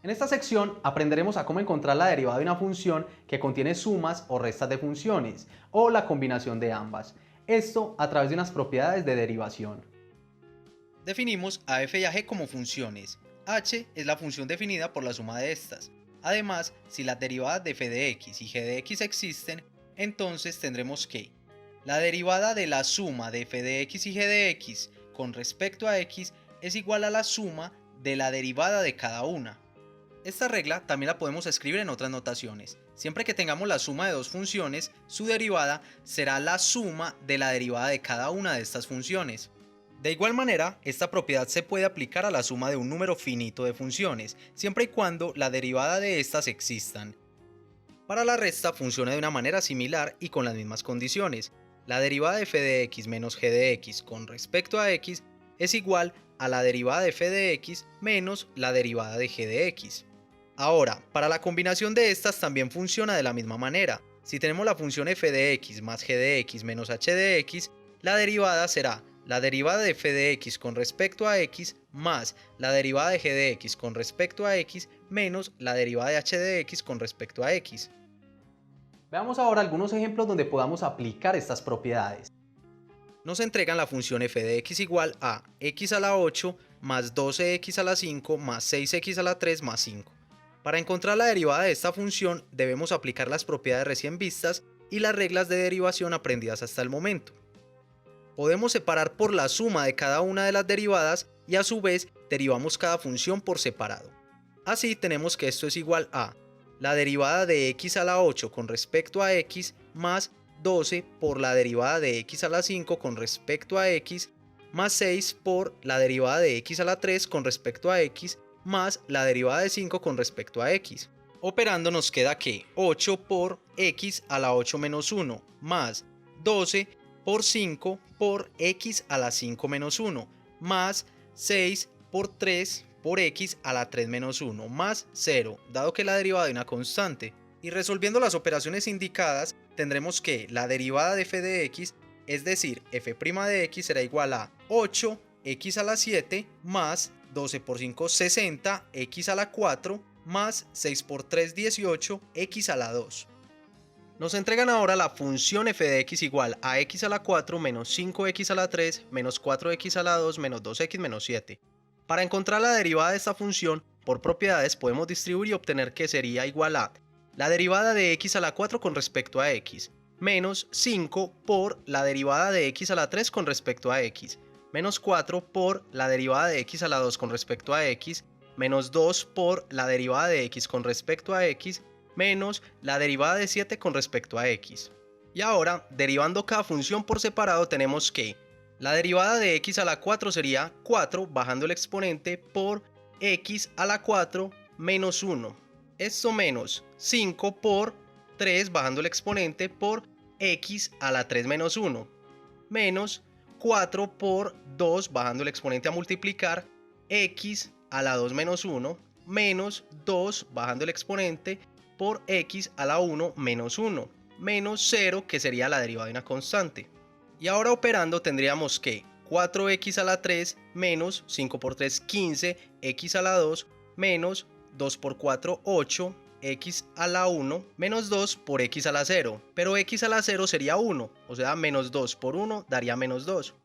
En esta sección aprenderemos a cómo encontrar la derivada de una función que contiene sumas o restas de funciones, o la combinación de ambas. Esto a través de unas propiedades de derivación. Definimos a f y a g como funciones. H es la función definida por la suma de estas. Además, si las derivadas de f de x y g de x existen, entonces tendremos que la derivada de la suma de f de x y g de x con respecto a x es igual a la suma de la derivada de cada una. Esta regla también la podemos escribir en otras notaciones. Siempre que tengamos la suma de dos funciones, su derivada será la suma de la derivada de cada una de estas funciones. De igual manera, esta propiedad se puede aplicar a la suma de un número finito de funciones, siempre y cuando la derivada de estas existan. Para la resta funciona de una manera similar y con las mismas condiciones. La derivada de f de x menos g de x con respecto a x es igual a la derivada de f de x menos la derivada de g de x. Ahora, para la combinación de estas también funciona de la misma manera. Si tenemos la función f de x más g de x menos h de x, la derivada será la derivada de f de x con respecto a x más la derivada de g de x con respecto a x menos la derivada de h de x con respecto a x. Veamos ahora algunos ejemplos donde podamos aplicar estas propiedades. Nos entregan la función f de x igual a x a la 8 más 12x a la 5 más 6x a la 3 más 5. Para encontrar la derivada de esta función debemos aplicar las propiedades recién vistas y las reglas de derivación aprendidas hasta el momento. Podemos separar por la suma de cada una de las derivadas y a su vez derivamos cada función por separado. Así tenemos que esto es igual a la derivada de x a la 8 con respecto a x más 12 por la derivada de x a la 5 con respecto a x más 6 por la derivada de x a la 3 con respecto a x más la derivada de 5 con respecto a x. Operando nos queda que 8 por x a la 8 menos 1 más 12 por 5 por x a la 5 menos 1 más 6 por 3 por x a la 3 menos 1 más 0, dado que la derivada de una constante. Y resolviendo las operaciones indicadas, tendremos que la derivada de f de x, es decir, f' de x será igual a 8x a la 7 más 12 por 5 60, x a la 4 más 6 por 3 18, x a la 2. Nos entregan ahora la función f de x igual a x a la 4 menos 5x a la 3 menos 4x a la 2 menos 2x menos 7. Para encontrar la derivada de esta función, por propiedades podemos distribuir y obtener que sería igual a la derivada de x a la 4 con respecto a x, menos 5 por la derivada de x a la 3 con respecto a x, menos 4 por la derivada de x a la 2 con respecto a x, menos 2 por la derivada de x con respecto a x, menos la derivada de 7 con respecto a x. Y ahora, derivando cada función por separado, tenemos que la derivada de x a la 4 sería 4 bajando el exponente por x a la 4 menos 1. Esto menos 5 por 3 bajando el exponente por x a la 3 menos 1. Menos 4 por 2 bajando el exponente a multiplicar x a la 2 menos 1. Menos 2 bajando el exponente por x a la 1 menos 1. Menos 0 que sería la derivada de una constante. Y ahora operando tendríamos que 4x a la 3 menos 5 por 3 15, x a la 2 menos 2 por 4 8, x a la 1 menos 2 por x a la 0. Pero x a la 0 sería 1, o sea menos 2 por 1 daría menos 2.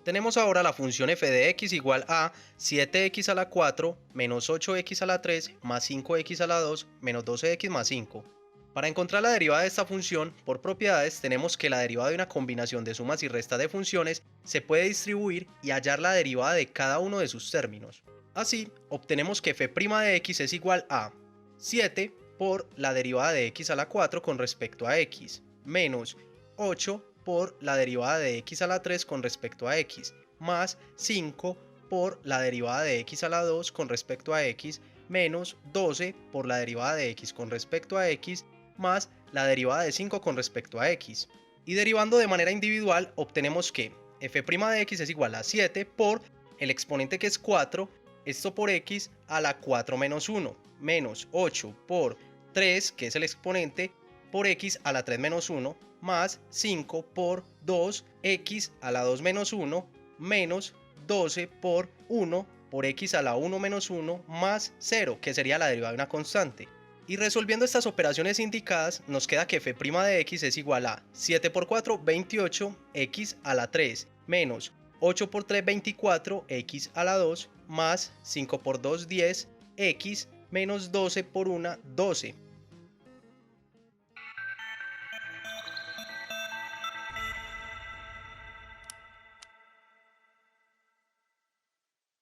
Tenemos ahora la función f de x igual a 7x a la 4 menos 8x a la 3 más 5x a la 2 menos 12x más 5. Para encontrar la derivada de esta función, por propiedades, tenemos que la derivada de una combinación de sumas y restas de funciones se puede distribuir y hallar la derivada de cada uno de sus términos. Así, obtenemos que f' de x es igual a 7 por la derivada de x a la 4 con respecto a x, menos 8 por la derivada de x a la 3 con respecto a x, más 5 por la derivada de x a la 2 con respecto a x, menos 12 por la derivada de x con respecto a x, más la derivada de 5 con respecto a x. Y derivando de manera individual obtenemos que f' de x es igual a 7 por el exponente que es 4, esto por x a la 4 menos 1, menos 8 por 3 que es el exponente por x a la 3 menos 1, más 5 por 2 x a la 2 menos 1, menos 12 por 1 por x a la 1 menos 1 más 0, que sería la derivada de una constante. Y resolviendo estas operaciones indicadas, nos queda que f' de x es igual a 7 por 4, 28, x a la 3, menos 8 por 3, 24, x a la 2, más 5 por 2, 10, x, menos 12 por 1, 12.